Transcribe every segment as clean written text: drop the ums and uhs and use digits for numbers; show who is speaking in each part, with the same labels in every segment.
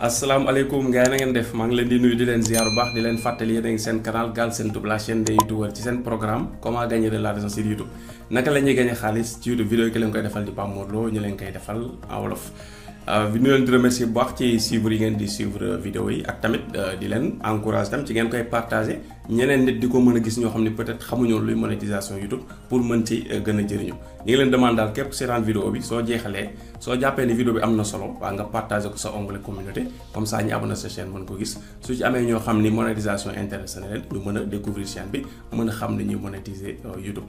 Speaker 1: asalaamaaleykum gars yi na ngeen def maa ngi leen di nuyu di leen ziar bu baax di leen fàttali yéen a ngi seen canal Galsen Tube la chaîne des youtubeurs ci seen programme comment gagner de l'argent sur YouTube naka la ñuy gagner xaalis ci YouTube vidéo yi ki leen koy defal di Pape Mor Lo ñu leen koy defal en wolof. ñu leen di remercier bu baax ci suivre yi ngeen di suivre vidéo yi ak tamit di leen encourage tam ci ngeen koy partager ñeneen nit di ko mën a gis ñoo xam ne peut-être xamuñoo luy monétisation YouTube pour mën ci gën a jëriñu. ñu ngi leen demande daal képp seetaan vidéo bi soo jeexalee soo jàppee ni vidéo bi am na solo waa nga partager ko sa onglet communauté comme ça ñi abonné sa chaîne mën ko gis su ci amee ñoo xam ni monétisation intéressé na leen ñu mën a découvrir chaîne bi mën a xam ni ñuy monétiser YouTube.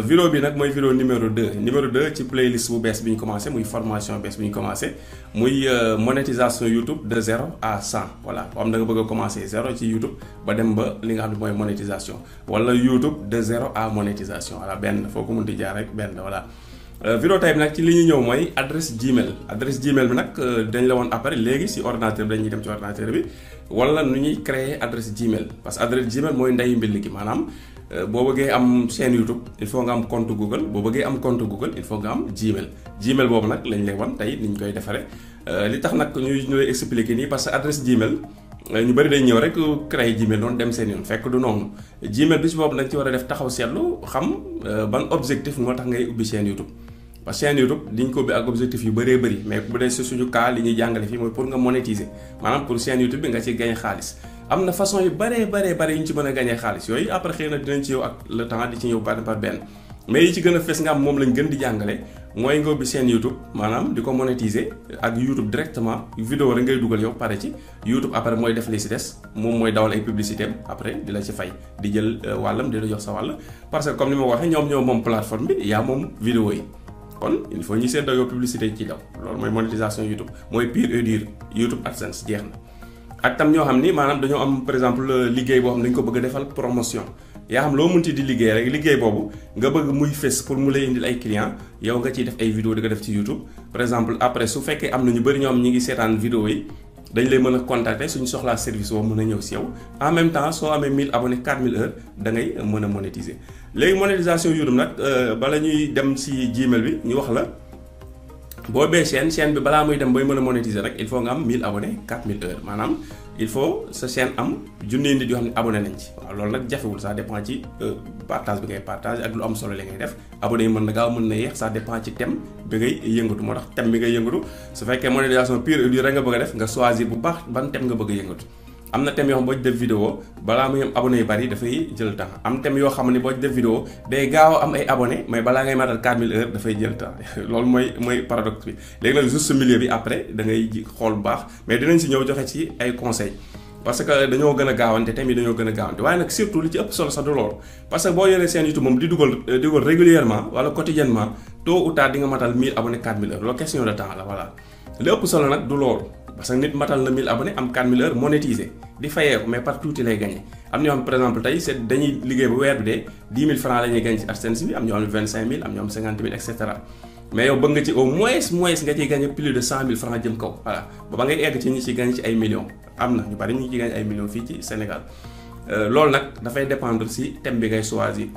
Speaker 1: Vidéo bi nag mooy vidéo numéro 2 ci playlist bu bees bi ñu commencé muy formation bees bi ñu commencé muy monétisation YouTube de 0 à 100 voilà boo xam da nga bëgg a commencé 0 ci YouTube ba dem ba li nga xam ne mooy monétisation wala YouTube de 0 à monétisation voilà benn foo ko mën di jaar rek benn voilà. Vidéo tey bi nag ci li ñu ñëw mooy adresse Gmail bi nag dañ la woon après léegi si ordinateur bi dañuy dem ci ordinateur bi wala nu ñuy créer adresse Gmail parce que adresse Gmail mooy ndeyu mbill gi maanaam boo bëggee am chaîne YouTube il faut nga am compte Google boo bëggee am compte Google il faut nga am Gmail boobu nag lañ lay wan tey ni ñu koy defaree li tax nag ñu lay expliquer nii parce que adresse Gmail ñu bëri dañ ñëw rek créer Gmail noonu dem seen yoon fekk du noonu Gmail bi ci boobu dañ ci war a def taxaw seetlu xam ban objectif moo tax ngay ubbi chaîne YouTube. parce que chaîne YouTube diñ ko ubbi ak objectif yu bëree bëri mais bu dee si suñu cas li ñuy jàngale fii mooy pour nga monétiser maanaam pour chaîne YouTube bi nga ci gagné xaalis am na façon yu bëree yu ñu ci mën a gagné xaalis yooyu après xëy na dinañ ci yow ak le temps di ci ñëw par benn mais yi ci gën a fes nga am moom lañ gën di jàngale mooy nga ubbi chaîne YouTube maanaam di ko monétiser ak YouTube directement vidéo rek ngay dugal yow pare ci YouTube après mooy def li si des moom mooy dawal ay publicité am après di la ci fay di jël wàllam di la jox sa wàll parce que comme ni ma ko waxee ñoom moom plateforme bi yaa moom vidéo yi kon il faut ñu seetloo yow publicité ci daw loolu mooy monétisation YouTube mooy pure et dur YouTube AdSense jeex na ak tam ñoo xam ni maanaam dañoo am par exemple liggéey boo xam ne dañu ko bëgg a defal promotion yaa xam loo munti di liggéey rek liggéey boobu nga bëgg muy fes pour mu lay indil ay clients yow nga ciy def ay vidéo di ko def ci YouTube par exemple après su fekkee am na ñu bëri ñoo xam ñi ngi seetaan vidéo yi dañ lay mën a contacter suñu soxlaa service boobu mën a ñëw si yow en même temps soo amee 1000 abonnés 4000 heures da ngay mën a monétiser léegi monétisation YouTube nag bala ñuy dem si Gmail bi ñu wax la boo bee chaîne bi balaa muy dem bay mën a monétiser rek il faut nga am 1000 abonnés 4000 heures maanaam il faut sa chaîne am junni nit yoo xam ne abonné nañ ci waaw loolu nag jafewul ça dépend ci partage bi ngay partage ak lu am solo li ngay def abonné yi mën na gaaw mën na yéex ça dépend ci thème bi ngay yëngatu moo tax thème bi ngay yëngatu su fekkee monétisation pure et dure rek nga bëgg a def nga choisir bu baax ban thème nga bëgg a yëngatu am na thème yoo xam boo ci def vidéo balaa muy am abonné yu bari dafay jël temps am thème yoo xam ne boo ci def vidéo day gaaw a am ay abonné mais balaa ngay matal 4000 heures dafay jël temps loolu mooy paradoxe bi léegi nag juste milieu bi après da ngay xool bu baax mais dinañ si ñëw joxe ci ay conseils parce que dañoo gën a gaawante thème yi dañoo gën a gaawante waaye nag surtout li ci ëpp solo sax du loolu parce que boo yoree seen YouTube moom di dugal régulièrement wala quotidiennement tôt ou tard di nga matal 1000 abonnés 4000 heures loolu question de temps la voilà li ëpp solo nag du loolu parce que nit matal na 1000 abonnés am 4000 heures monétisé di fayee ko mais par tuuti lay gagné am ñoo xam par exemple tey c'est dañuy liggéey ba weer bi de 10 000 francs la ñuy gagné ci AdSense bi am ñoo xam ne 25 000 am ñoo xam 50 000 et cetera mais yow bëgg nga ci au moins nga ciy gagné plus de 100 000 francs jëm kaw voilà ba ngay egg ci ñi ci gagné ci ay millions am na ñu bari ñu ci gagné ay millions fii ci Sénégal loolu nag dafay dépendre si thème bi ngay choisir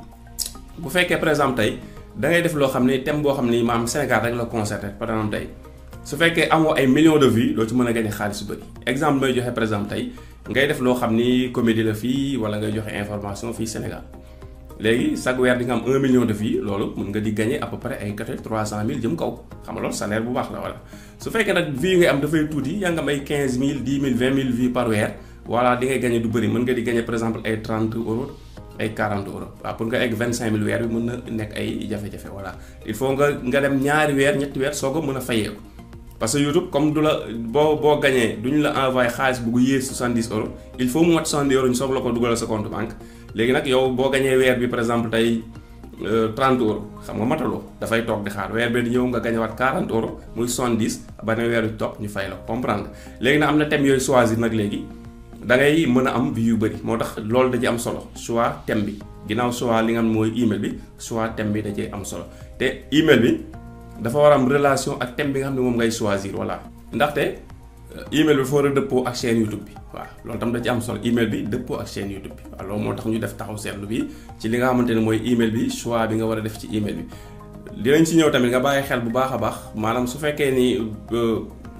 Speaker 1: bu fekkee par exemple tey da ngay def loo xam ne thème boo xam ne maam Sénégal rek la concerné par exemple tey su fekkee amoo ay millions de vues doo ci mën a gagné xaalis bu bëri exemple may joxe par exemple tey ngay def loo xam ni comédie la fii wala ngay joxe information fii Sénégal léegi chaque weer di nga am 1 million de vues loolu mën nga di gagné à peu près ay côté 300 000 jëm kaw xam nga loolu salaire bu baax la voilà su fekkee nag vues yi ngay am dafay tuuti yaa nga am ay 15 000 10 000 20 000 vues par weer voilà di ngay gagné du bëri mën nga di gagné par exemple ay 30 euros ay 40 euros waaw pour nga egg 25 000 weer bi mën na nekk ay jafe-jafe voilà il faut nga dem ñaari weer ñetti weer soo ko mën a fayee ko parce que YouTube comme du la boo gagné duñu la envoyé xaalis bu yées 70 euros il faut mu mat 70 euros ñu soog la ko dugalal sa compte banque léegi nag yow boo gagné weer bi par exemple tey 30 euros xam nga mataloo dafay toog di xaar weer bi di ñëw nga gagné waat 40 euros muy 70 ba ne weer bi topp ñu fay la comprendre léegi nag am na thème yooyu choisir nag léegi da ngay mën a am vues yu bëri moo tax loolu da ci am solo choix thème bi ginnaaw choix li nga xam mooy email bi choix thème bi da cee am solo te email bi dafa war a am relation ak thème bi nga xam ne moom ngay choisir voilà ndaxte email bi dafa war a dëppoo ak chaîne YouTube bi waaw loolu tam da ci am solo email bi dëppoo ak chaîne YouTube bi waaw loolu moo tax ñu def taxaw seetlu bi ci li nga xamante ne mooy email bi choix bi nga war a def ci email bi dinañ ci ñëw tamit nga bàyyi xel bu baax a baax maanaam su fekkee ni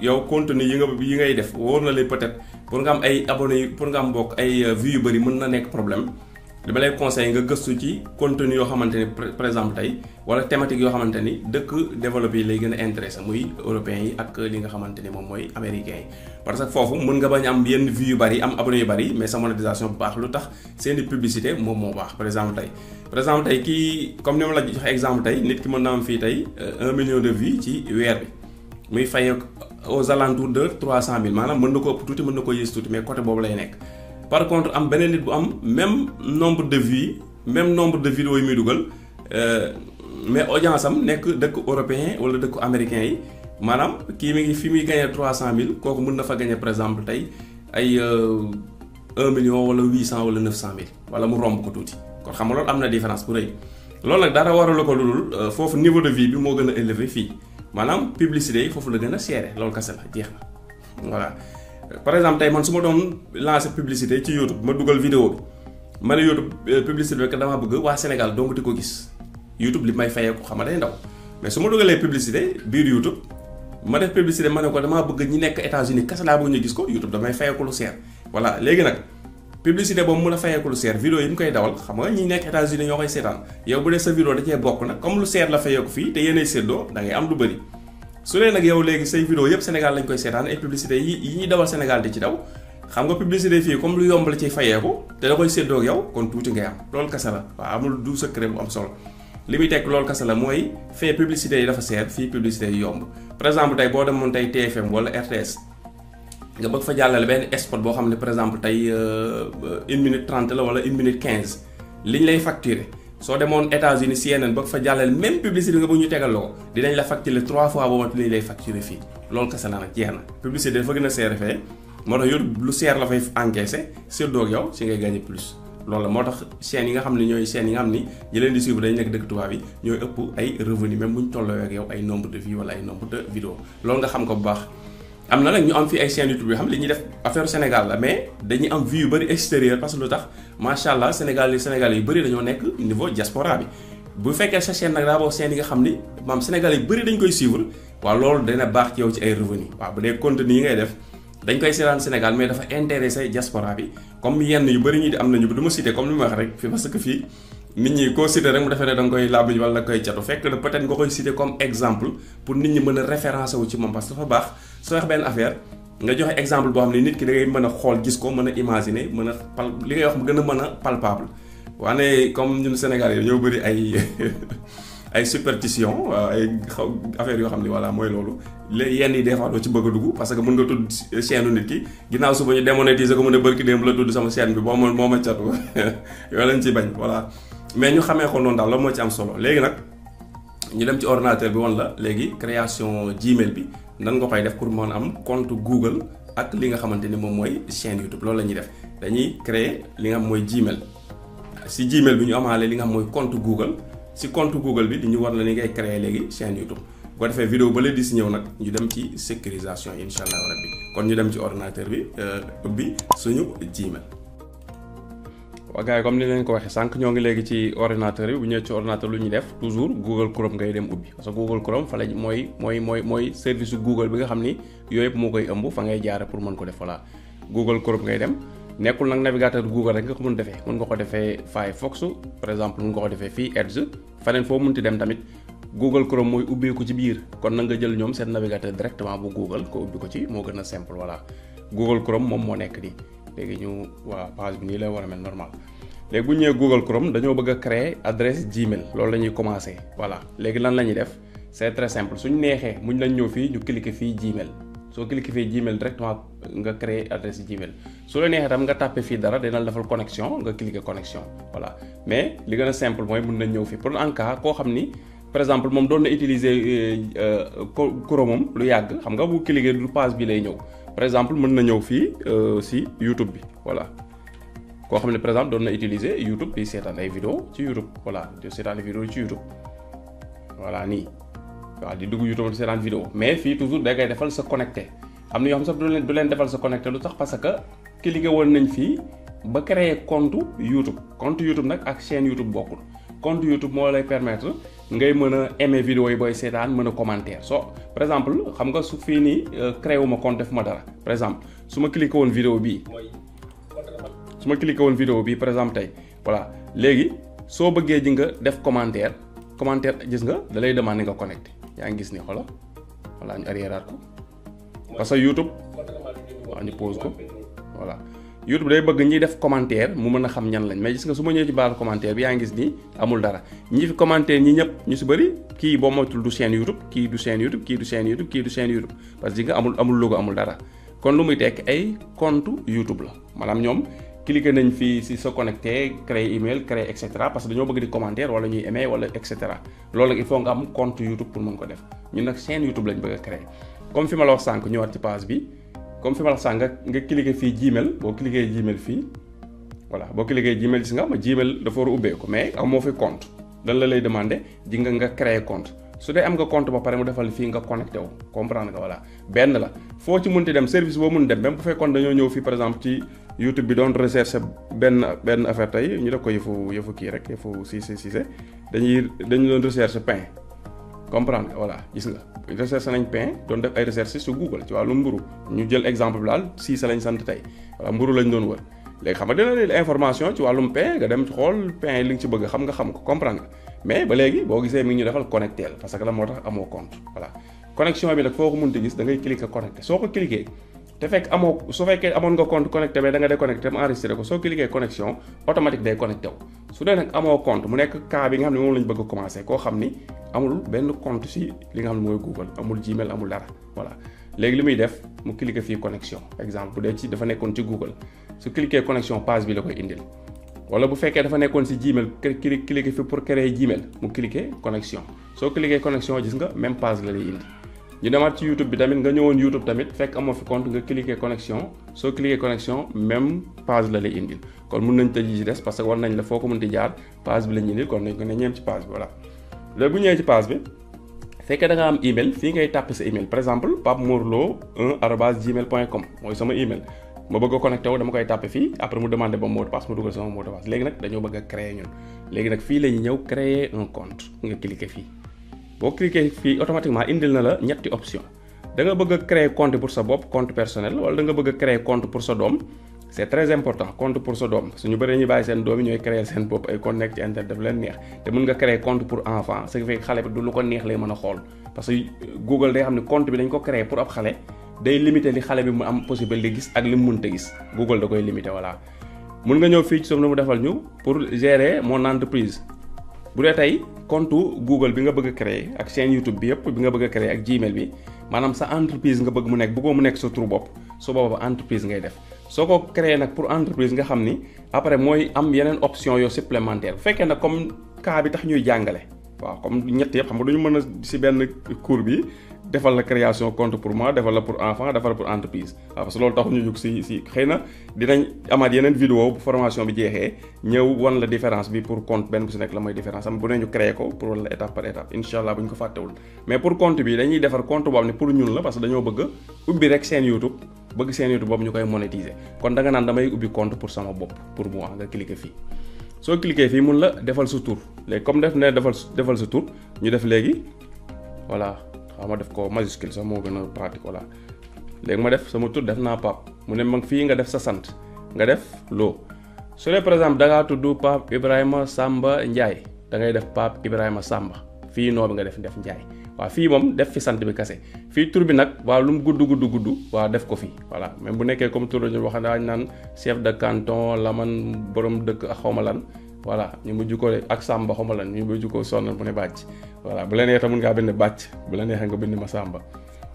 Speaker 1: yow contenu yi ngay def wóor na leen peut-être pour nga am ay abonnés pour nga am bokk ay vues yu bëri mën na nekk problème li ma lay conseil nga gëstu ci contenu yoo xamante ni par exemple tey wala thématique yoo xamante ni dëkk développé yi lay gën a intéressé muy européens yi ak li nga xamante ni moom mooy américains yi parce que foofu mën nga bañ am yenn vues yu bëri am abonnés yu bëri mais sa monétisation bu baax lu tax seeni publicité moom moo baax par exemple tey kii comme ni ma la joxe exemple tey nit ki mën na am fii tey 1 million de vues ci weer bi muy fay aux alentours de 300 000 maanaam mën na ko ëpp tuuti mën na ko yées tuuti mais côté boobu lay nekk. par contre am beneen nit bu am même nombre de vues même nombre de vidéos yi muy dugal mais audience am nekk dëkk européen wala dëkk américain yi maanaam kii mi ngi fi muy gagné 300 000 kooku mën na fa gagné par exemple tey ay 1 million wala 800 wala 900 000 wala mu romb ko tuuti kon xam nga loolu am na différence bu rëy loolu nag dara waralu ko lu dul foofu niveau de vie bi moo gën a élevé fii maanaam publicité yi foofu la gën a seere loolu kese la jeex na voilà. par exemple tey man su ma doon lancer publicité ci YouTube ma dugal vidéo bi ma ne YouTube publicité bi damaa bëgg waa Sénégal donc di ko gis YouTube li may fayee ko xam nga day ndaw mais su ma dugalee publicité biir YouTube ma def publicité ma ne ko damaa bëgg ñi nekk États-Unis kese laa bëgg ñu gis ko YouTube damay fayee ko lu seer voilà léegi nag publicité boobu mun a fayee ko lu seer vidéo yi mu koy dawal xam nga ñi nekk États-Unis ñoo koy seetaan yow bu dee sa vidéo da cee bokk nag comme lu seer la fayee ko fii te yéenay séddoo da ngay am lu bëri. su dee nag yow léegi say vidéo yëpp Sénégal lañ koy seetaan ay publicité yi ñuy dawal Sénégal di ci daw xam nga publicité fii comme lu yomb la ciy fayeeku te da koy séddoo ak yow kon tuuti ngay am loolu kese la waaw amul du secret bu am solo li muy tekk loolu kese la mooy fee publicité yi dafa seer fii publicité yi yomb par exemple tey boo demoon tey TFM wala RTS nga bëgg fa jàllale benn spot boo xam ne par exemple tey 1 minute 30 la wala 1 minute 15 liñ lay facturer soo demoon États-Unis CNN ba fa jàllale même publicité nga bëgg ñu tegal la ko dinañ la facturer 3 fois boobu li lay facturer fii loolu kese la nag jeex na publicité dafa gën a seer fee moo tax yow lu seer la fay encaissé séddoo ak yow si ngay gagné plus loolu la moo tax chaînes yi nga xam ne ñooy chaînes yi nga xam ni ñi leen di suivre dañ nekk dëkk tubaab yi ñooy ëpp ay revenu même bu ñu tolloo ak yow ay nombre de vues wala ay nombre de vidéos loolu nga xam ko bu baax. am na nag ñu am fi ay chaînes YouTube yoo xam li ñuy def affaire Sénégal la mais dañuy am vues yu bëri extérieur parce que lu tax macha allah Sénégal yu bëri dañoo nekk niveau diaspora bi bu fekkee sa chaîne nag daa boo chaîne yi nga xam ni maam Sénégal yu bëri dañ koy suivre waaw loolu dana baax ci yow ci ay revenus waaw bu dee contenu yi ngay def dañ koy seetaan Sénégal mais dafa intéressé diaspora bi comme yenn yu bëri ñi di am nañu du ma cité comme li ma wax rek fi parce que fii nit ñi koo cité rek mu defee ne da nga koy làmmiñ wala da nga koy catu fekk na peut-être nga koy cité comme exemple pour nit ñi mën a référencé wu ci moom parce que dafa baax soo wax benn affaire nga joxe exemple boo xam ne nit ki da ngay mën a xool gis ko mën a imaginer mën a li ngay wax mu gën a mën a palpable waane comme ñun Sénégal yi ñoo bëri ay superstition ay affaire yoo xam ne voilà mooy loolu léegi yenn yi des fois doo ci bëgg a dugg parce que mën nga tudd chaîne nit ki ginnaaw suba ñu démonétiser ko mën a bërki démb la tudd sama chaîne bi moo ma catu yooyu lañ ci bañ voilà mais ñu xamee ko noonu daal loolu moo ci am solo léegi nag ñu dem ci ordinateur bi woon la léegi création Gmail bi nan nga koy def pour mën a am compte Google ak li nga xamante ni moom mooy chaîne YouTube loolu la ñuy def dañuy créer li nga xam mooy Gmail si Gmail bi ñu amaale li nga xam mooy compte Google si compte Google bi di ñu war la ni ngay créer léegi chaîne YouTube boo defee vidéo ba la di si ñëw nag ñu dem ci sécurisation incha allah rabbi kon ñu dem ci ordinateur bi ubbi suñu Gmail. waa gars yi comme ni leen ko waxee sànq ñoo ngi léegi ci ordinateur bi bu ñëwee ci ordinateur lu ñuy def toujours Google Chrome ngay dem ubbi parce que Google Chrome fa la mooy service Google bi nga xam ni yooyu yëpp moo koy ëmb fa ngay jaare pour mën ko def voilà Google Chrome ngay dem nekkul nag navigateur Google rek nga ko mën defee mën nga ko defee Firefox par exemple mën nga ko defee fii Edge faneen foo mënti dem tamit Google Chrome mooy ubbeeku ci biir kon na nga jël ñoom seen navigateur directement bu Google ko ubbi ko ci moo gën a simple voilà Google Chrome moom moo nekk nii léegi ñu waa page bi nii lay war a mel normal léegi bu ñu ñëwee Google Chrome dañoo bëgg a créer adresse Gmail loolu la ñuy commencer voilà léegi lan la ñuy def c'est très simple suñu neexee muñ lañ ñëw fii ñu cliquer fii Gmail soo cliquer fii Gmail directement nga créer adresse Gmail su la neexee tam nga tàppe fii dara dina la defal connexion nga cliquer connexion voilà mais li gën a simple mooy mën nañ ñëw fii pour en cas koo xam ni par exemple moom doon na utiliser Chrome moom lu yàgg xam nga bu cliquer du page bi lay ñëw par exemple mën na ñëw fii si YouTube bi voilà koo xam ne par exemple doon na utiliser YouTube di seetaan ay vidéo ci YouTube voilà di seetaan ay vidéo ci YouTube voilà nii waaw di dugg YouTube di seetaan vidéo mais fii toujours da ngay defal sa connecté am na yoo xam sax du leen defal sa connecté lu tax parce que cliqué woon nañ fii ba créer compte YouTube nag ak chaîne YouTube bokkul compte YouTube moo lay permettre ngay mën a aimer vidéo yi booy seetaan mën a commentaire par exemple xam nga su fii nii créé wu ma compte def ma dara par exemple su ma cliqué woon vidéo bii par exemple tey voilà léegi soo bëggee ji nga def commentaire gis nga da lay demander nga connecté yaa ngi gis ni xoolal voilà ñu arriéraat ko parce que YouTube waaw ñu pause ko voilà YouTube day bëgg ñiy def commentaire mu mën a xam ñan lañ mais gis nga su ma ñëwee ci barre commentaire bi yaa ngi gis ni amul dara ñi fi commentaire ñi ñëpp ñu si bëri kii boo moytul du chaîne YouTube kii du chaîne YouTube kii du chaîne YouTube kii du chaîne YouTube parce que nga amul logo amul dara kon lu muy tekk ay compte YouTube la maanaam ñoom cliquer nañ fii si sa connecté créer email créer et cetera parce que dañoo bëgg di commentaire wala ñuy aimer wala et cetera loolu nag il faut nga am compte YouTube pour mën ko def ñun nag chaîne YouTube lañ bëgg a créer comme fi ma la wax sànq ñëwaat ci page bi comme fi ma la wax sànq nga cliquer fii Gmail boo cliquer Gmail fii voilà boo cliquer Gmail gis nga ma Gmail dafa war a ubbeeku mais amoo fi compte dan la lay demander ji nga créer compte su dee am nga compte ba pare mu defal fii nga connecté wu comprendre nga voilà benn la foo ci munti dem service boo mun dem même bu fekkoon dañoo ñëw fii par exemple ci YouTube bi doon recherche benn affaire tey ñu def ko yëfu kii rek yëfu Cissé dañu doon recherche pain comprendre nga voilà gis nga recherche nañ pain doon def ay recherche su Google ci wàllu mburu ñu jël exemple bi daal Cissé lañ sant tey voilà mburu lañ doon wër léegi xam nga dina leen information ci wàllum pain nga dem xool pain li nga ci bëgg xam ko comprendre nga mais ba léegi boo gisee mi ngi ñu defal connecté parce que la moo tax amoo compte voilà connexion bi nag foo ko mënti gis da ngay cliquer connecté soo ko cliquer te fekk su fekkee amoon nga compte connecté mais da nga déconnecté mu enregistré ko soo cliquer connexion automatique day connecté wu su dee nag amoo compte mu nekk cas bi nga xam ne moom lañ bëgg a commencé koo xam ni amul benn compte si li nga xam ne mooy Google amul Gmail amul dara voilà léegi li muy def mu cliquer fii connexion exemple bu dee ci dafa nekkoon ci Google su cliquer connexion page bi la koy indil wala bu fekkee dafa nekkoon si Gmail cliquer fi pour créer Gmail mu cliquer connexion soo cliquer connexion gis nga même page la lay indi ñu demaat ci YouTube bi tamit nga ñëwoon YouTube tamit fekk amoo fi compte nga cliquer connexion soo cliquer connexion même page la lay indil kon mun nañ tëj ci des parce que war nañ la foo ko mën di jaar page bi la ñu indil kon nañ ko ne ñeem ci page bi voilà léegi bu ñëwee ci page bi fekkee da nga am email fii ngay tàppe sa email par exemple papemorlo1@gmail.com mooy sama email ma bëgg a connecté wu dama koy tàppe fii après mu demandé ba mot de passe mu dugal sama mot de passe léegi nag dañoo bëgg a créer ñun léegi nag fii la ñuy ñëw créer un compte nga cliquer fii boo cliquer fii automatiquement indil na la ñetti option da nga bëgg a créer compte pour sa bopp compte personnel wala da nga bëgg a créer compte pour sa doom c'est très important compte pour sa doom suñu bëree ñu bàyyi seen doom yi ñooy créer seen bopp ay compte nekk ci internet daf leen neex te mën nga créer compte pour enfant ce qui fait xale bi du lu ko neex lay mën a xool parce que Google day xam ne compte bi dañ ko créer pour ab xale day limiter li xale bi mu am possibilité gis ak li mu mënta gis Google da koy limiter voilà mun nga ñëw fii ci suuf na mu defal ñu pour gérer mon entreprise bu dee tey compte Google bi nga bëgg a créer ak chaîne YouTube bi yëpp bi nga bëgg a créer ak Gmail bi maanaam sa entreprise nga bëgg mu nekk bëggoo mu nekk sa turu bopp su booba entreprise ngay def soo ko créer nag pour entreprise nga xam ni après mooy am yeneen option yoo supplémentaire bu fekkee nag comme cas bi tax ñuy jàngale waaw comme ñett yëpp xam nga duñu mën a si benn cours bi defal la création compte pour moi defal la pour enfant defal la pour entreprise waaw parce que loolu tax ñu jóg si xëy na dinañ amaat yeneen vidéo bu formation bi jeexee ñëw wan la différence bi pour compte benn bu si nekk la mooy différence am bu ne ñu créé ko pour wan la étape par étape incha allah bu ñu ko fàttewul mais pour compte bi dañuy defar compte boo xam ne pour ñun la parce que dañoo bëgg ubbi rek seen YouTube bëgg seen YouTube boobu ñu koy monétiser kon da nga naan damay ubbi compte pour sama bopp pour moi nga cliquer fii soo cliquer fii mun la defal sa tur léegi comme def ne defal sa tur ñu def léegi voilà xaw ma def ko majuscule sax moo gën a pratique voilà léegi ma def sama tur def naa Pape mu ne mag fii nga def sa sant nga def loo su dee par exemple da ngaa tudd Pape Ibrahima Samba Ndiaye da ngay def Pape Ibrahima Samba fii noo bi nga def Ndiaye waaw fii moom def fi sant bi kase fii tur bi nag waaw lu mu gudd waaw def ko fii voilà même bu nekkee comme tur la ñu wax daañu naan chef de canton la man borom dëkk ak xawma lan voilà ñu mujj ko ak Samba xawma lan ñu mujj ko sonal bu ne bàcc voilà bu la neexee mën ngaa bind bàcc bu la neexee nga bind ma Samba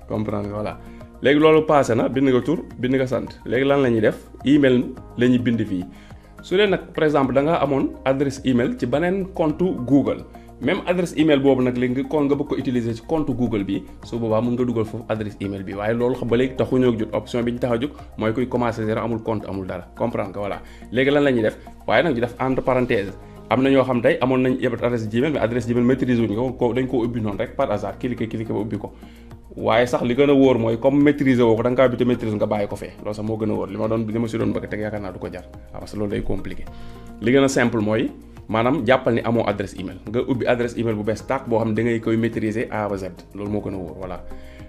Speaker 1: comprendre voilà léegi loolu passé na bind nga tur bind nga sant léegi lan la ñuy def email la ñuy bind fii su dee nag par exemple da nga amoon adresse email ci beneen compte Google même adresse email boobu nag léegi kon nga bëgg ko utiliser ci compte Google bi su boobaa mën nga dugal foofu adresse email bi waaye loolu xam ba léegi taxuñoo jot option bi ñu tax a jóg mooy kuy commencer zéro amul compte amul dara comprendre nga voilà léegi lan la ñuy def waaye nag ñu def entre parenthèse am na ñoo xam tey amoon nañ yëpp adresse Gmail mais adresse Gmail maîtrise wuñu ko dañ koo ubbi noonu rek par hasard cliquer ba ubbi ko waaye sax li gën a wóor mooy comme maîtriser woo ko da nga kaa bi te maîtrise nga bàyyi ko fee loolu sax moo gën a wóor li ma si doon bëgg teg yaakaar naa du ko jar parce que loolu day compliqué li gën a simple mooy maanaam jàppal ni amoo adresse email nga ubbi adresse email bu bees tàq boo xam ne da ngay koy maîtriser A ba Z loolu moo gën a wóor voilà.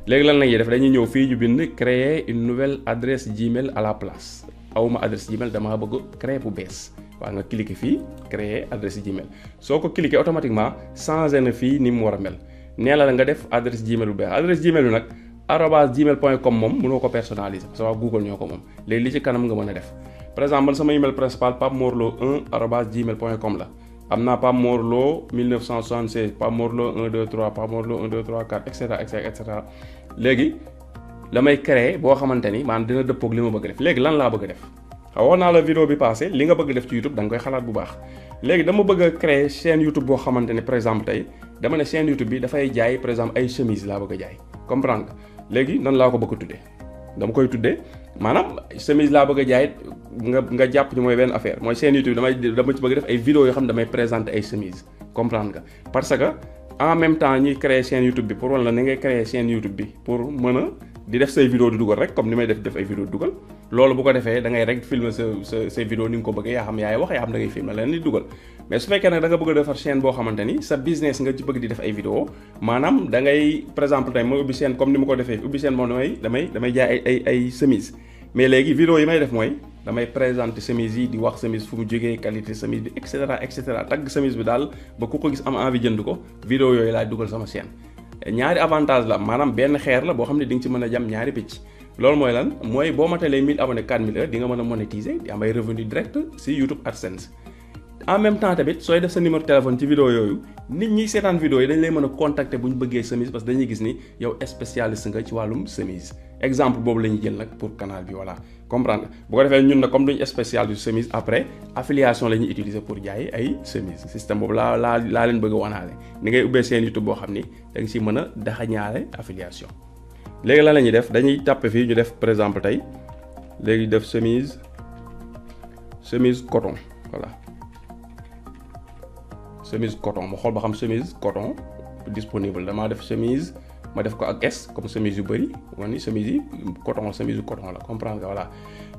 Speaker 1: léegi lan la ñuy def dañuy ñëw fii ñu bind créer une nouvelle adresse Gmail à la place awuma adresse Gmail damaa bëgg créer bu bees waaw nga cliquer fii créer adresse Gmail soo ko cliquer automatiquement changé na fii ni mu war a mel nee la nga def adresse Gmail bu bees adresse Gmail bi nag @gmail.com moom mënoo ko personnaliser parce que waa Google ñoo ko moom léegi li ci kanam nga mën a def par exemple man sama email principal papemorlo1@gmail.com la am naa Pape Mor Lo 1976 Pape Mor Lo 123 Pape Mor Lo 1234 et cetera et cetera léegi damay créer boo xamante ni maanaam dina dëppoog li ma bëgg def léegi lan laa bëgg def wax naa la vidéo bi passé li nga bëgg def ci YouTube da nga koy xalaat bu baax léegi dama bëgg a créer chaîne YouTube boo xamante ne par exemple tey dama ne chaîne YouTube bi dafay jaay par exemple ay chemise laa bëgg a jaay comprendre nga léegi nan laa ko bëgg a tuddee dama koy tuddee maanaam chemise laa bëgg a jaay nga jàpp ni mooy benn affaire mooy chaîne YouTube dama ci bëgg def ay vidéo yoo xam ne damay présenter ay chemise comprendre nga parce que en même temps ñuy créer chaîne YouTube bi pour wala ni ngay créer chaîne YouTube bi pour mën a di def say vidéo di dugal rek comme ni may def ay vidéo di dugal loolu bu ko defee da ngay rek filmer say vidéo ni nga ko bëggee yaa xam yaay wax yaa xam da ngay filmer leen di dugal mais su fekkee nag da nga bëgg a defar chaîne boo xamante ni sa business nga ci bëgg di def ay vidéo maanaam da ngay par exemple tey ma ubbi chaîne comme ni ma ko defee ubbi chaîne moom damay jaay ay chemise mais léegi vidéo yi may def mooy damay présenter chemise yi di wax chemise fu mu jógee qualité chemise bi et cetera tagg chemise bi daal ba ku ko gis am envie jënd ko vidéo yooyu laay dugal sama chaîne ñaari avantage la maanaam benn xeer la boo xam ne di nga ci mën a jam ñaari picc loolu mooy lan mooy boo matalee 1000 abonnés 4000 heures di nga mën a monétiser di am ay revenu direct si YouTube AdSense en même temps tamit sooy def sa numéro téléphone ci vidéo yooyu nit ñi seetaan vidéo yi dañ lay mën a contacter bu ñu bëggee chemise parce que dañuy gis ni yow spécialiste nga ci wàllum chemise exemple boobu la ñuy jël nag pour canal bi voilà comprendre bu ko defee ñun nag comme duñ spécialiste chemise après affiliation la ñuy utiliser pour jaay ay chemise système boobu laa leen bëgg a wanaale ni ngay ubbee seen YouTube boo xam ni da nga si mën a daxañaale affiliation léegi lan la ñuy def dañuy tàppe fii ñu def par exemple tey léegi def chemise coton voilà chemise coton ma xool ba xam chemise coton disponible damaa def chemise ma def ko ak S comme chemise yu bëri wan ni chemise yi coton la comprendre nga voilà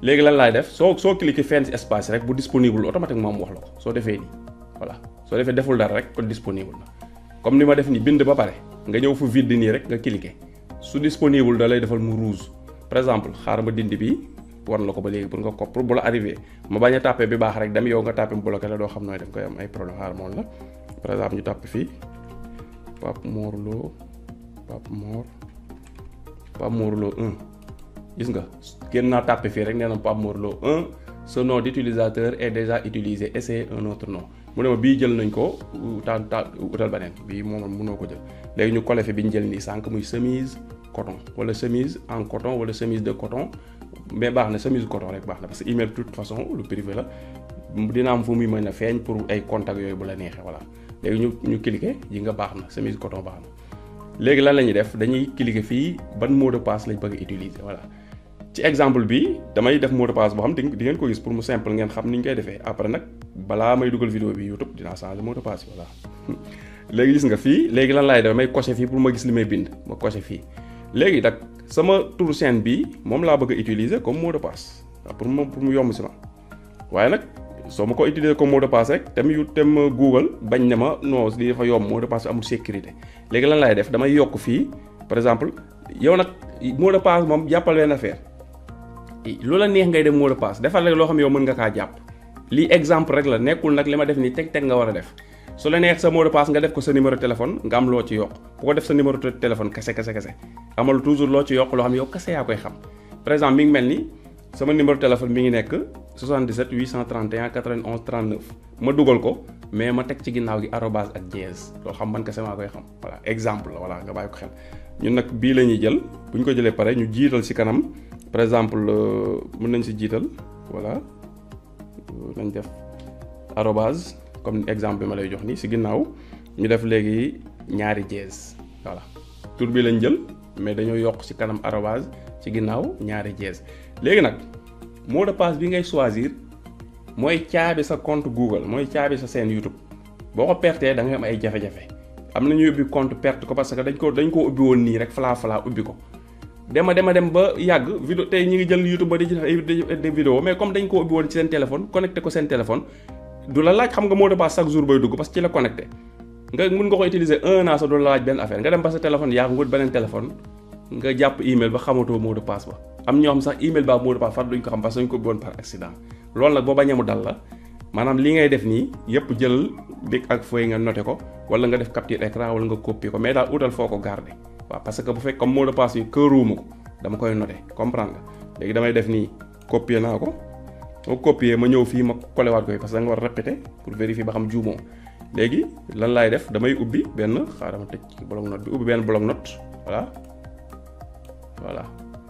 Speaker 1: léegi lan laay def soo cliquer fenn ci espace rek bu disponible automatiquement mu wax la ko soo defee nii voilà soo defee deful dara rek kon disponible na comme ni ma def ni bind ba pare nga ñëw fu vide nii rek nga cliquer su disponible da lay defal mu rouge par exemple xaaral ma dindi bi war na ko ba léegi pour nga ko bu la arrivé ma bañ a tàppe bi baax rek dem yow nga tàppe mu bloqué la doo xam nooy def koy am ay problème xaaral moom la par exemple ñu tàppe fii Pape Mor Lo 1 gis nga génn naa tàppe fii rek nee na Pape Mor Lo 1 ce nom d'utilisateur est déjà utilisé essayez un autre nom mu ne ma bii jël nañ ko utal beneen bii moom mënoo ko jël léegi ñu collé fi bi ñu jël nii sànq muy chemise coton wala chemise en coton wala chemise de coton mais baax na chemise coton rek baax na parce que email de toute façon lu privé la dina am fu muy mën a feeñ pour ay contact yooyu bu la neexee voilà léegi ñu cliquer yi nga baax na chemise coton baax na léegi lan la ñuy def dañuy cliquer fii ban mot de passe lañ bëgg a utiliser voilà ci exemple bi damay def mot de passe boo xam di ngeen ko gis pour mu simple ngeen xam ni ñu koy defee après nag balaa may dugal vidéo bi YouTube dinaa changer mot de passe bi voilà léegi gis nga fii léegi lan laay def may cocher fii pour ma gis li may bind ma cocher fii léegi nag sama turu chaîne bi moom laa bëgg a utiliser comme mot de passe pour mu yomb si ma waaye nag soo ma ko utiliser comme mot de passe rek tem Google bañ ne ma non lii dafa yomb mot de passe amul sécurité léegi lan laay def damay yokk fii par exemple yow nag mot de passe moom jàppal benn affaire lu la neex ngay dem mot de passe defal rek loo xam yow mën nga kaa jàpp lii exemple rek la nekkul nag li ma def nii teg nga war a def su la neex sa mot de passe nga def ko sa numéro téléphone nga am loo ci yokk bu ko def sa numéro téléphone kese amal toujours loo ci yokk loo xam yow kese yaa koy xam par exemple mi ngi mel ni sama numéro téléphone mi ngi nekk 77 831 91 39 ma dugal ko mais ma teg ci ginnaaw gi arobase ak dièse loolu xam man kese maa koy xam voilà exemple la voilà nga bàyyi ko xel ñun nag bii la ñuy jël bu ñu ko jëlee pare ñu jiital ci kanam par exemple mën nañ ci jiital voilà nañ def arobase comme exemple bi ma lay jox nii ci ginnaaw ñu def léegi ñaari dièse voilà tur bi lañ jël mais dañoo yokk ci kanam arobase ci ginnaaw ñaari dièse léegi nag mot de passe bi ngay choisir mooy caabi sa compte Google mooy caabi sa chaîne YouTube boo ko pertee da nga am ay jafe-jafe am na ñuy ubbi compte perte ko parce que dañ koo ubbi woon nii rek falaa ubbi ko dem ba yàgg vidéo tey ñi ngi jël YouTube ba di def vidéo mais comme dañ koo ubbi woon ci seen téléphone connecté ko seen téléphone du la laaj xam nga mot de passe chaque jour booy dugg parce que ci la connecté nga mun nga ko utiliser 1 an sax du la laaj benn affaire nga dem ba sa téléphone yaa ngi wut beneen téléphone nga jàpp email ba xamatoo mot de passe ba am ñoo xam sax email ba mot de passe far duñ ko xam parce que dañ ko boon par accident loolu nag boo bañee mu dal la maanaam li ngay def nii yëpp jël bic ak feuille nga noté ko wala nga def capture écran wala nga copier ko mais daal utal foo ko garder waaw parce que bu fekk comme mot de passe yi këruuma ko dama koy noté comprendre nga léegi damay def nii copier naa ko moo copier ma ñëw fii ma collé waat ko parce que da nga war répéter pour vérifier ba xam juumoo léegi lan laay def damay ubbi benn xaaral ma tëj ci bloc note bi ubbi benn bloc note voilà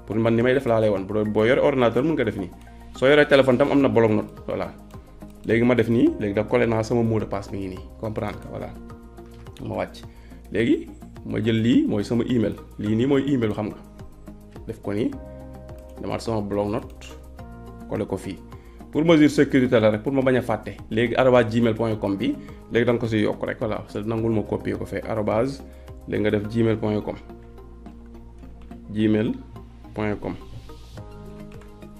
Speaker 1: pour man ni may def laa lay woon boo yore ordinateur mën nga def nii soo yoree téléphone tam am na bloc note voilà léegi ma def nii léegi da collé naa sama mot de passe mi ngi nii comprendre que voilà ma wàcc léegi ma jël lii mooy sama email lii nii mooy email xam nga def ko nii demaat sama bloc note collé ko fii pour mesure sécurité la rek pour ma bañ a fàtte léegi @gmail.com bi léegi da nga ko si yokk rek voilà parce que nangul ma copier ko fee arobase léegi nga def gmail.com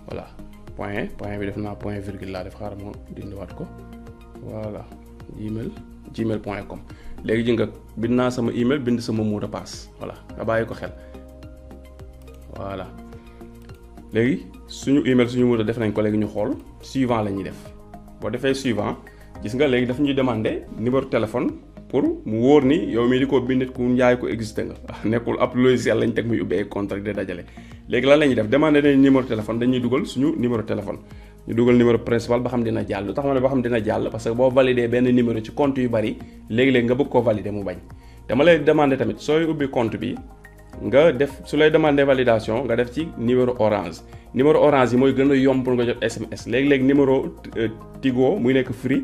Speaker 1: voilà point bi def naa point virgule laa def xaaral ma dindiwaat ko voilà gmail.com léegi ji nga bind naa sama email bind sama mot de passe voilà nga bàyyi ko xel voilà léegi suñu email suñu mot de def nañ ko léegi ñu xool suivant la ñuy def boo defee suivant gis nga léegi daf ñuy demander numéro téléphone pour mu wóor ni yow mii di ko bind ku njaay ko existé nga nekkul ab logiciel lañ teg muy ubbi ay compte rek de dajale léegi lan la ñuy def demander nañ numéro téléphone dañuy dugal suñu numéro téléphone ñu dugal numéro principal ba xam dina jàll lu tax ma ne ba xam dina jàll parce que boo valider benn numéro ci compte yu bari léegi-léegi nga bëgg koo valider mu bañ dama lay demander tamit sooy ubbi compte bi nga def su lay demander validation nga def ci numéro orange yi mooy gën a yomb pour nga jot SMS léegi-léegi numéro Tigo muy nekk free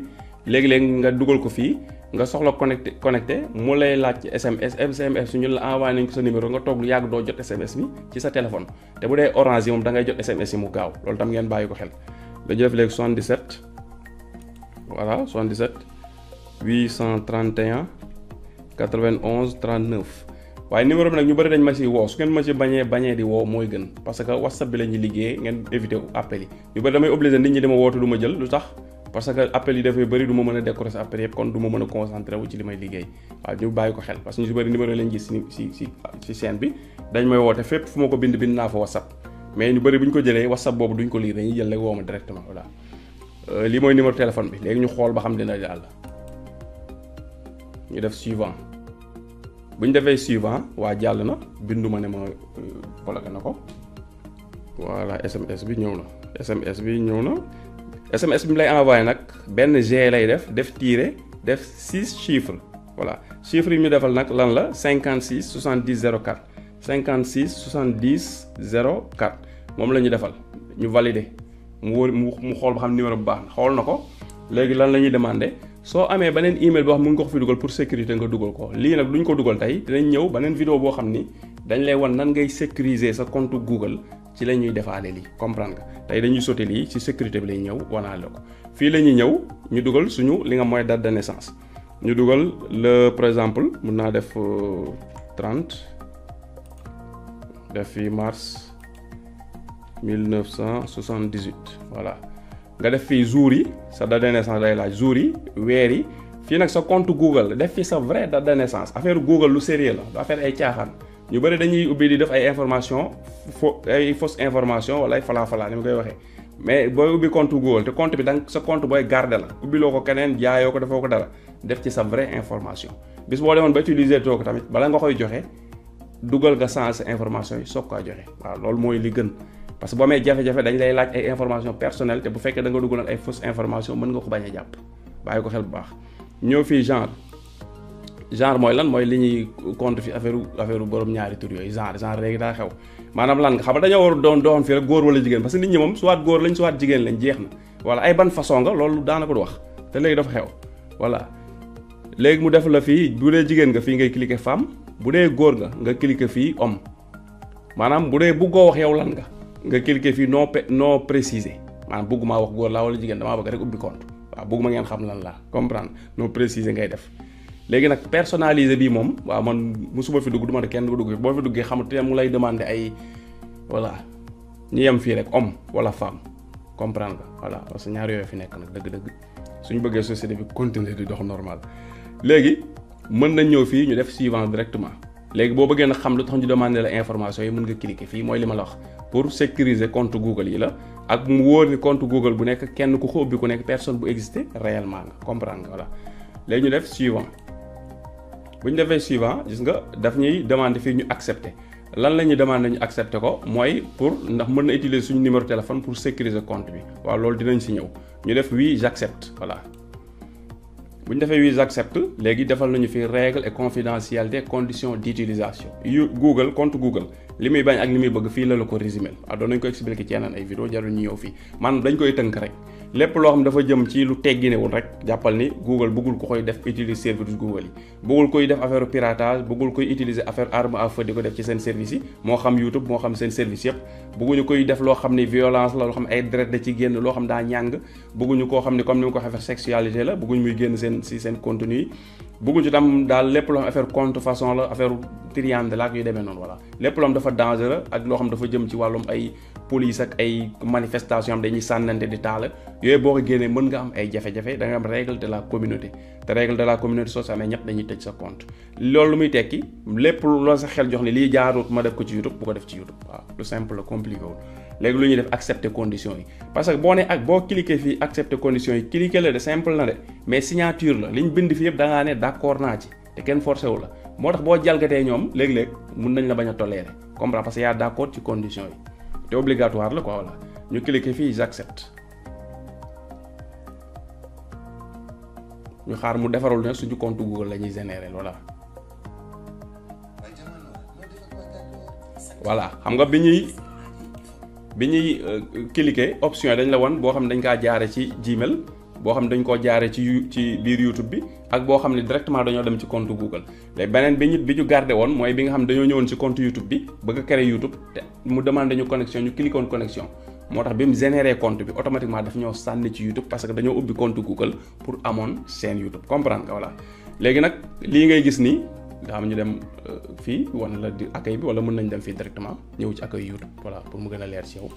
Speaker 1: léegi-léegi nga dugal ko fii nga soxla connecté mu lay laaj ci SMS su ñu la envoyé nañ ko sa numéro nga toog lu yàgg doo jot SMS bi ci sa téléphone te bu dee orange yi moom da ngay jot SMS yi mu gaaw loolu tam ngeen bàyyi ko xel dañu def léegi 77 voilà 77 831 91 39 waaye numéro bi nag ñu bëri dañ ma si woo su ngeen ma si bañee di woo mooy gën parce que WhatsApp bi la ñuy liggéey ngeen éviter appel yi ñu bëri damay obligé nit ñi dama woote du ma jël lu tax parce que appel yi dafay bëri du ma mën a décorer sa appel yëpp kon du ma mën a concentré wu ci li may liggéey waaw ñu bàyyi ko xel parce que ñu si bëri numéro lañ gis si chaîne bi dañ may woote fépp fu ma ko bind naa fa WhatsApp mais ñu bëri bu ñu ko jëlee WhatsApp boobu duñ ko lire dañuy jël rek woo ma directement voilà lii mooy numéro téléphone bi léegi ñu xool ba xam dina jàll ñu def suivant bu ñu defee suivant waa jàll na bindu ma ne ma bloqué na ko voilà SMS bi ñëw na SMS bi mu lay envoyé nag benn G lay def tiret def 6 chiffres voilà chiffres yi ñu defal nag lan la 56 70 04 56 70 04 moom la ñu defal ñu valider mu xool ba xam numéro bu baax na xool na ko léegi lan la ñuy demander soo amee beneen email boo xam mu ngi ko fi dugal pour sécurité nga dugal ko lii nag duñ ko dugal tey dinañ ñëw beneen vidéo boo xam ni dañ lay wan nan ngay sécuriser sa compte Google ci la ñuy defaale lii comprendre nga tey dañuy sauter lii ci sécurité bi lay ñëw wanaale ko fii la ñuy ñëw ñu dugal suñu li nga mooy date de naissance ñu dugal le par exemple mun naa def 30 def fi mars 1978 voilà nga def fii jour yi sa date de naissance lay laaj jour yi weer yi fii nag sa compte Google def fi sa vraie date de naissance affaire Google lu sérieux la du affaire ay caaxaan ñu bëri dañuy ubbi di def ay information fausse information wala ay falaa ni ma koy waxee mais booy ubbi compte Google te compte bi danga sa compte booy garder la ubbiloo ko keneen jaayoo ko defoo ko dara def ci sa vraie information bis boo demoon ba utiliser too ko tamit bala nga koy joxe dugal nga sens information yi soog koy joxe waaw loolu mooy li gën parce que boo amee jafe-jafe dañ lay laaj ay information personnelle te bu fekkee da nga dugaloon ay fausse information mën nga ko bañ a jàpp bàyyi ko xel bu baax ñëw fii genre mooy lan mooy li ñuy compte fi affaire borom ñaari tur yooyu genre léegi daa xew maanaam lan nga xam nga dañoo war doon fii rek góor wala jigéen parce que nit ñi moom soit góor lañ soit jigéen lañ jeex na wala ay ban façon nga loolu daanaka du wax te léegi dafa xew voilà léegi mu def la fii bu dee jigéen nga fii ngay cliquer femme bu dee góor nga cliquer fii homme maanaam bu dee bëggoo wax yow lan nga cliquer fii non précisé maanaam bëgguma wax góor laa wala jigéen damaa bëgg rek ubbi compte waaw bëgguma ngeen xam lan laa comprendre non précisé ngay def léegi nag personnalisé bii moom waaw man musuma fi dugg du ma ne kenn du dugg boo fi duggee xamante mu lay demander ay voilà ñu yem fii rek homme wala femme comprendre nga voilà parce que ñaar yooyu fi nekk nag dëgg-dëgg suñu bëggee société bi continuer di dox normal. léegi mën nañ ñëw fii ñu def suivant directement léegi boo bëggee na xam lu tax ñu demander la information yi mën nga cliquer fii mooy li ma la wax pour sécuriser compte Google yi la ak mu wóor ni compte Google bu nekk kenn ku ko ubbi ku nekk personne bu exister réellement nga comprendre nga voilà. léegi ñu def suivant bu ñu defee suivant gis nga daf ñuy demander fii ñu accepter lan la ñuy demander ñu accepter ko mooy pour ndax mën na utiliser suñu numéro téléphone pour sécuriser compte bi waaw loolu dinañ si ñëw ñu def oui j'accepte voilà. bu ñu defee oui j'accepte léegi defal nañu fi règle et confidentialité conditions d'utilisation yu Google compte Google li muy bañ ak li muy bëgg fii la ko résumé waaw doon nañu ko expliquer ci yeneen ay vidéo jarul ñu ñëw fii man dañ koy tënk rek lépp loo xam dafa jëm ci lu tegginewul rek jàppal ni Google bëggul ko koy def utiliser service Google yi bëggul koy def affaire piratage bëggul koy utiliser affaire arme à feu di ko def ci seen service yi moo xam YouTube moo xam seen service yëpp bëgguñu koy def loo xam ni violence la loo xam ay deret da ci génn loo xam daa ñàng bëgguñu koo xam ni comme ni ma ko waxee sexualité la bëgguñu muy génn seen contenu yi bëgguñu tam daal lépp loo xam affaire contrefaçon la affaire triande la ak yu demee noonu voilà lépp loo xam dafa dangereux ak loo xam dafa jëm ci wàllum ay police ak ay manifestation am dañuy sànnante di taal yooyu boo ko génnee mën nga am ay jafe-jafe da nga am règle de la communauté te règle de la communauté soo amee ñett dañuy tëj sa compte loolu lu muy tekki lépp loo sa xel jox ni lii jaarut ma def ko ci YouTube bu ko def ci YouTube waaw lu simple la compliqué wul léegi lu ñuy def accepter conditions yi parce que boo ne ak boo cliquer fii accepter conditions yi cliquer la de simple na de mais signature la liñ bind fi yëpp da ngaa ne d'accord naa ci te kenn forcé wu la moo tax boo jalgatee ñoom léeg-léeg mun nañ la bañ a tolérer comprendre parce que yaa d'accord ci conditions yi te obligatoire la quoi voilà ñu cliquer fii j'accepte ñu xaar mu defarul ne suñu compte Google la ñuy générer voilà xam nga bi ñuy cliquer option yi dañ la won boo xam ne dañ kaa jaare ci Gmail boo xam ne dañ koo jaare ci biir YouTube bi ak boo xam ne directement dañoo dem ci compte Google léegi beneen bi ñu gardé woon mooy bi nga xam ne dañoo ñëwoon ci compte YouTube bi bëgg a créer YouTube te mu demandé ñu connexion ñu cliqué woon connexion moo tax bi mu généré compte bi automatiquement daf ñoo sànni ci YouTube parce que dañoo ubbi compte Google pour amoon seen YouTube comprendre nga voilà léegi nag lii ngay gis nii nga xam ñu dem fii wan la di accueil bi wala mën nañ dem fii directement ñëw ci accueil YouTube voilà pour mu gën a leer ci yow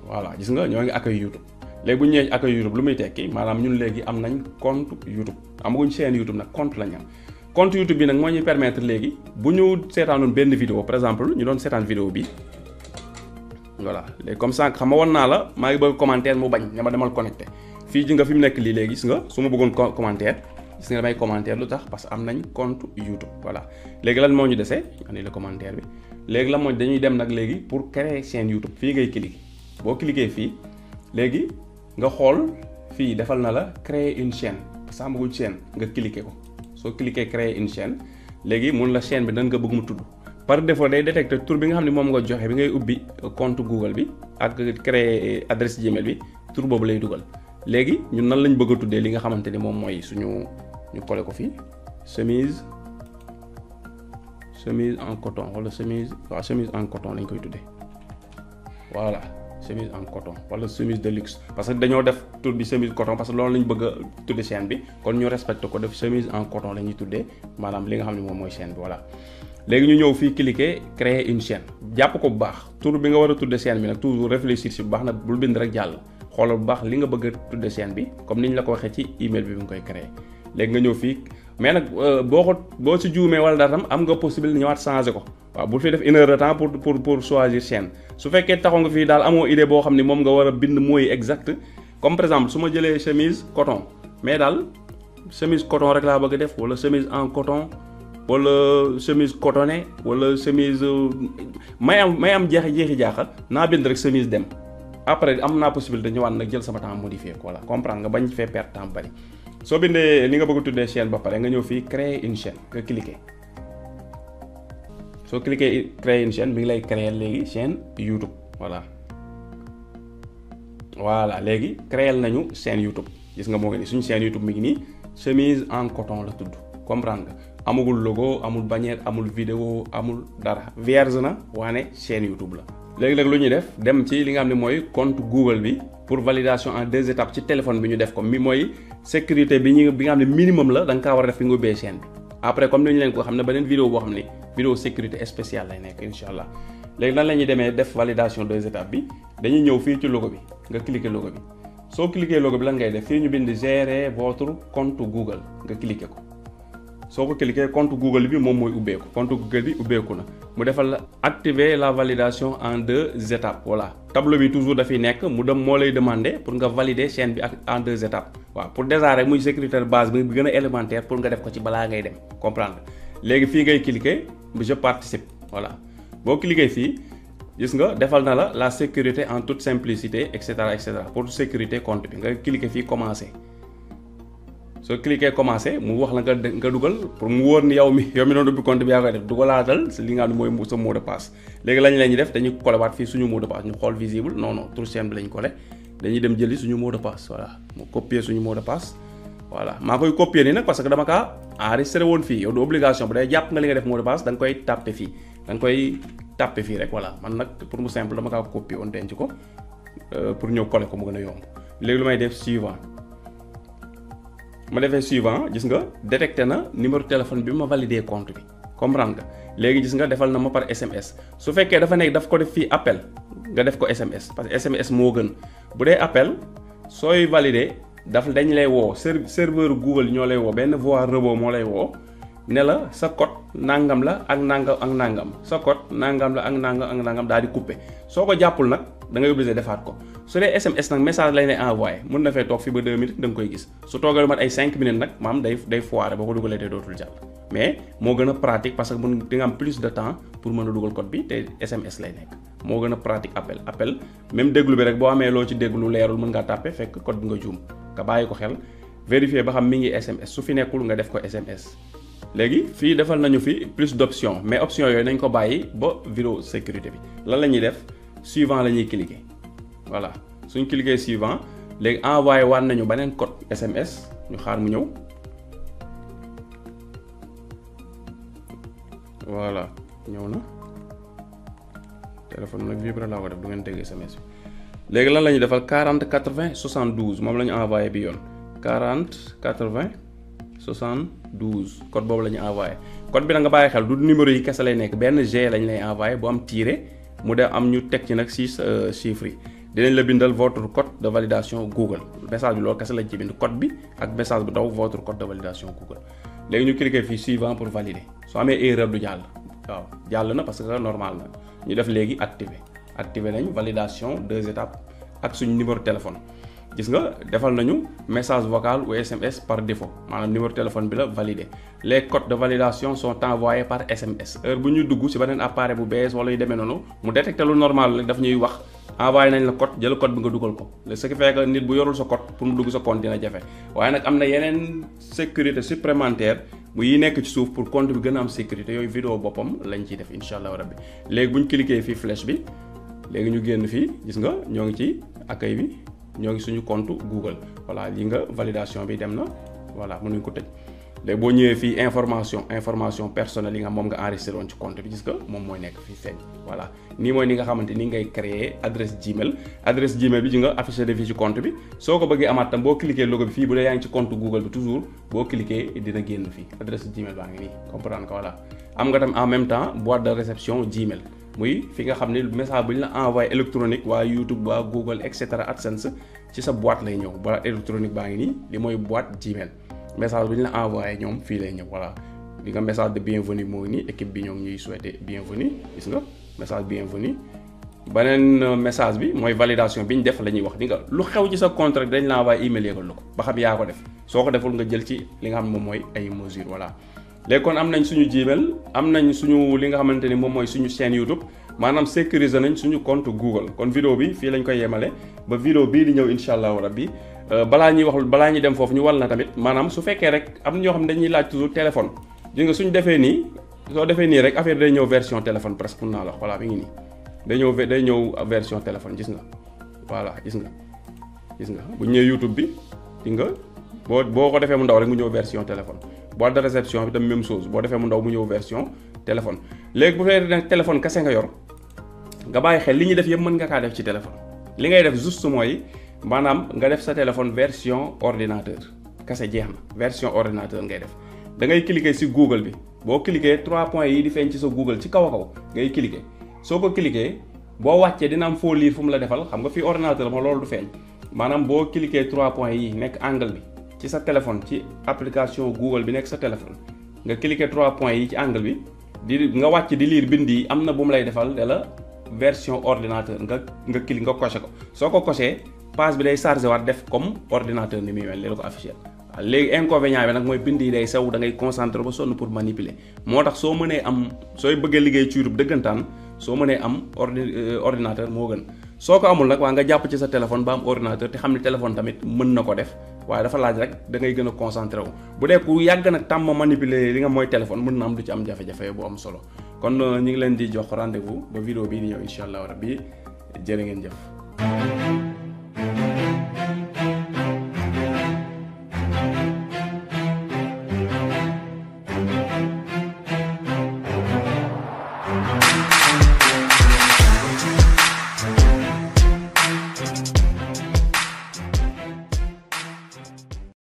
Speaker 1: voilà gis nga ñoo ngi accueil YouTube léegi bu ñu ñëwee accueil YouTube lu muy tekki maanaam ñun léegi am nañ compte YouTube amaguñ seen YouTube nag compte lañ am compte YouTube bi nag moo ñuy permettre léegi bu ñu seetaanoon benn vidéo par exemple ñu doon seetaan vidéo bi voilà léegi comme ça xam nga wan naa la maa ngi bëgg commentaire mu bañ ne ma demal connecté fii ji nga fi mu nekk lii léegi gis nga su ma bëggoon commentaire gis nga damay commentaire lu tax parce que am nañ compte YouTube voilà léegi lan moo ñu desee andi la commentaire bi léegi lan moo dañuy dem nag léegi pour créer chaîne YouTube fii ngay cliquer boo cliquer fii léegi nga xool fii defal na la créer une chaîne parce que amaguñ chaîne nga cliquer ko soo cliquer créer une chaîne léegi mun la chaîne bi nan nga bëgg mu tudd par défaut day détecter tur bi nga xam ne moom nga joxe bi ngay ubbi compte Google bi ak créer adresse Gmail bi tur boobu lay dugal léegi ñun nan lañ bëgg a tuddee li nga xamante ni moom mooy suñu ñu coller ko fii chemise en coton wala chemise en coton lañ koy tuddee voilà chemise en coton wala chemise de luxe parce que dañoo def tur bi chemise coton parce que loolu lañ bëgg a tudde chaîne bi kon ñu respecté ko def chemise en coton la ñuy tuddee maanaam li nga xam ne moom mooy chaîne bi voilà léegi ñu ñëw fii cliquer créer une chaîne jàpp ko bu baax tur bi nga war a tudde chaîne bi nag toujours réfléchir si bu baax nag bul bind rek jàll xoolal bu baax li nga bëgg a tudde chaîne bi comme niñ la ko waxee ci email bi nga koy créer léegi nga ñëw fii mais nag boo si juumee wala dara tam am nga possibilité ñëwaat changer ko waaw bul fi def une heure de temps pour choisir chaîne su fekkee taxaw nga fii daal amoo idée boo xam ne moom nga war a bind mooy exact comme par exemple su ma jëlee chemise coton mais daal chemise coton rek laa bëgg a def wala chemise en coton wala chemise cotonnée wala chemise may am jeexi jaaxal naa bind rek chemise dem après am naa possibilité ñëwaat nag jël sama temps modifier ko voilà comprendre nga bañ fee perdre temps bari soo bindee li nga bëgg a tuddee chaîne ba pare nga ñëw fii créer une chaîne nga cliquer soo cliquer créer une chaîne mi ngi lay créer léegi chaîne YouTube voilà léegi créer nañu chaîne YouTube gis nga moo ngi nii suñu chaîne YouTube mi ngi nii chemise en coton la tudd comprendre nga amagul logo amul bannière amul vidéo amul dara vierge na waane chaîne YouTube la. léegi nag lu ñuy def dem ci li nga xam ne mooy compte Google bi pour validation en 2 étapes ci téléphone bi ñu def ko mi mooy sécurité bi nga xam ne minimum la da nga kaa war a def fi nga ubbee chaîne bi après comme ni ñu leen ko xam ne beneen vidéo boo xam ne vidéo sécurité spéciale lay nekk incha allah léegi nan la ñuy demee def validation 2 étapes bi dañuy ñëw fii ci logo bi nga cliquer logo bi soo cliquer logo bi lan ngay def fii ñu bind gérer votre compte Google nga cliquer ko soo ko cliquer compte Google bi moom mooy ubbeeku compte Google bi ubbeeku na mu defal la activer la validation en 2 étapes voilà tableau bi toujours dafay nekk mu dem moo lay demander pour nga valider chaîne bi ak en 2 étapes waaw pour déjà rek muy sécurité base bi gën a élémentaire pour nga def ko ci balaa ngay dem comprendre léegi fii ngay cliquer je participe voilà boo cliquer fii gis nga defal na la sécurité en toute simplicité et cetera pour sécurité compte bi nga cliquer fii commencer soo cliquer commencer mu wax la nga dugal pour mu wóor ni yow mi noonu ubbi compte bi yaa koy def dugalaatal li nga xam ne mooy sa mot de passe léegi lañ la ñuy def dañuy collé waat fii suñu mot de passe ñu xool visible non tour chaîne bi lañ collé dañuy dem jëli suñu mot de passe voilà mu copier suñu mot de passe voilà maa koy copier nii nag parce que dama kaa enregistré woon fii yow du obligation bu day jàpp nga li nga def mot de passe da nga koy tapé fii da nga koy tapé fii rek voilà man nag pour mu simple dama kaa copier woon denc ko pour ñëw collé ko mu gën a yomb léegi lu may def suivant ma defee suivant gis nga détecté na numéro téléphone bi ma validé compte bi comprendre nga léegi gis nga defal na ma par SMS su fekkee dafa nekk daf ko def fii appel nga def ko SMS parce que SMS moo gën bu dee appel sooy validé dañ lay woo serveur Google ñoo lay woo benn voix robot moo lay woo ne la sa code nangam la ak nangam sa code nangam la ak nangam daal di coupé soo ko jàppul nag da ngay obligé defaat ko su dee SMS nag message lañ lay envoyé mën na fee toog fi ba 2 minutes da nga koy gis su toogee lu mat ay 5 minutes nag maam day foiré boo ko dugalee te dootul jàll mais moo gën a pratique parce que mën di nga am plus de temps pour mën a dugal code bi te SMS lay nekk moo gën a pratique appel même déglu bi rek boo amee loo ci déglu leerul mën ngaa tàppe fekk code bi nga juum nga bàyyi ko xel vérifier ba xam mi ngi SMS su fi nekkul nga def ko SMS léegi fii defal nañu fi plus d'options mais options yooyu nañ ko bàyyi ba vidéo sécurité bi lan la ñuy def suivant la ñuy cliquer voilà suñ cliquer suivant léegi envoyé waat nañu beneen code SMS ñu xaar mu ñëw voilà ñëw na téléphone nag vibre laa ko def du ngeen dégg SMS bi léegi lan la ñuy defal 40 80 72 moom la ñu envoyé bi yoon 40 80 72 code boobu la ñu envoyé code bi na nga bàyyi xel du numéro yi kese lay nekk benn G lañ lay envoyé bu am tiré mu def am ñu teg ci nag 6 chiffres yi dinañ la bindal votre code de validation Google message bi loolu kese lañ ci bind code bi ak message bu daw votre code de validation Google léegi ñu cliquer fii suivant pour valider soo amee erreur du jàll waaw jàll na parce que normal na ñu def léegi activer nañ validation 2 étapes ak suñu numéro téléphone gis nga defal nañu message vocal ou SMS par défaut maanaam numéro téléphone bi la validé les codes de validation sont envoyés par SMS heure bu ñuy dugg ci beneen appareil bu bees wala yu demee noonu mu détecté lu normal rek daf ñuy wax envoyé nañ la code jël code bi nga dugal ko ce qui fait que nit bu yorul sa code pour mu dugg sa compte dina jafe waaye nag am na yeneen sécurité supplémentaire bu yi nekk ci suuf pour compte bi gën a am sécurité yooyu vidéo boppam lañ ciy def incha allah rabbi léegi bu ñu cliquer fii flèche bi léegi ñu génn fii gis nga ñoo ngi ci accueil bi ñoo ngi suñu compte Google voilà lii nga validation bi dem na voilà mënuñ ko tëj léegi boo ñëwee fii information personnelle yi nga moom nga enregistré woon ci compte bi gis nga moom mooy nekk fii feeñ voilà nii mooy ni nga xamante ni ngay créer adresse Gmail bi ji nga affiché de fii ci compte bi soo ko bëggee amaat tam boo cliquer logo bi fii bu dee yaa ngi ci compte Google bi toujours boo cliquer dina génn fii adresse Gmail baa ngi nii comprendre que voilà am nga tam en même temps boîte de réception Gmail muy fi nga xam ne message bu ñu la envoyé électronique waa YouTube waa Google et cetera AdSense ci sa boîte lay ñëw boîte électronique baa ngi nii li mooy boîte Gmail message bu ñu la envoyé ñoom fii lay ñëw voilà li nga message de bienvenue moo ngi nii équipe bi ñoo ngi ñuy souhaiter bienvenue gis nga message bienvenue beneen message bi mooy validation bi ñu def la ñuy wax di nga lu xew ci sa contrat dañ la envoyé email yégal la ko ba xam yaa ko def soo ko deful nga jël ci li nga xam ne moom mooy ay mesures voilà léegi kon am nañ suñu Gmail am nañ suñu li nga xamante ni moom mooy suñu chaîne YouTube maanaam sécuriser nañ suñu compte Google kon vidéo bi fii lañ koy yemale ba vidéo bii di ñëw incha allahu rabbi balaa ñuy dem foofu ñu wal na tamit maanaam su fekkee rek am na ñoo xam ne dañuy laaj toujours téléphone gis nga suñu defee nii soo defee nii rek affaire day ñëw version téléphone presque mun naa la wax voilà mi ngi nii day ñëw version téléphone gis nga voilà gis nga bu ñëwee YouTube bi gis nga boo ko defee mu ndaw rek mu ñëw version téléphone boîte de réception bi tam même chose boo defee mu ndaw mu ñëw version téléphone léegi bu fekkee nag téléphone kese nga yor nga bàyyi xel li ñuy def yëpp mën nga kaa def ci téléphone li ngay def juste mooy maanaam nga def sa téléphone version ordinateur kese jeex na version ordinateur ngay def da ngay cliquer ci Google bi boo cliquer 3 points yi di feeñ ci sa Google ci kaw a kaw ngay cliquer soo ko cliquer boo wàccee dina am foo lire fu mu la defal xam nga fii ordinateur ma loolu du feeñ maanaam boo cliquer 3 points yi nekk angle bi ci sa téléphone ci application Google bi nekk sa téléphone nga cliquer 3 points yi ci angle bi nga wàcc di lire bind yi am na bu mu lay defal de la version ordinateur nga cliquer nga coché ko soo ko coché page bi day chargé waat def comme ordinateur ni muy mel li la ko affiché waaw léegi inconvénient bi nag mooy bind yi day sew da ngay concentré ba sonn pour manipuler moo tax soo mënee am sooy bëggee liggéey ci YouTube dëggantaan soo mënee am ordinateur moo gën soo ko amul nag waa nga jàpp ci sa téléphone ba am ordinateur te xam ne téléphone tamit mën na ko def waaye dafa laaj rek da ngay gën a concentré wu bu dee ku yàgg nag tàmm manipuler li nga mooy téléphone mën na am du ci am jafe-jafe bu am solo kon ñu ngi leen di jox rendez-vous ba vidéo bii di ñëw incha allah rabbi jërë ngeen jëf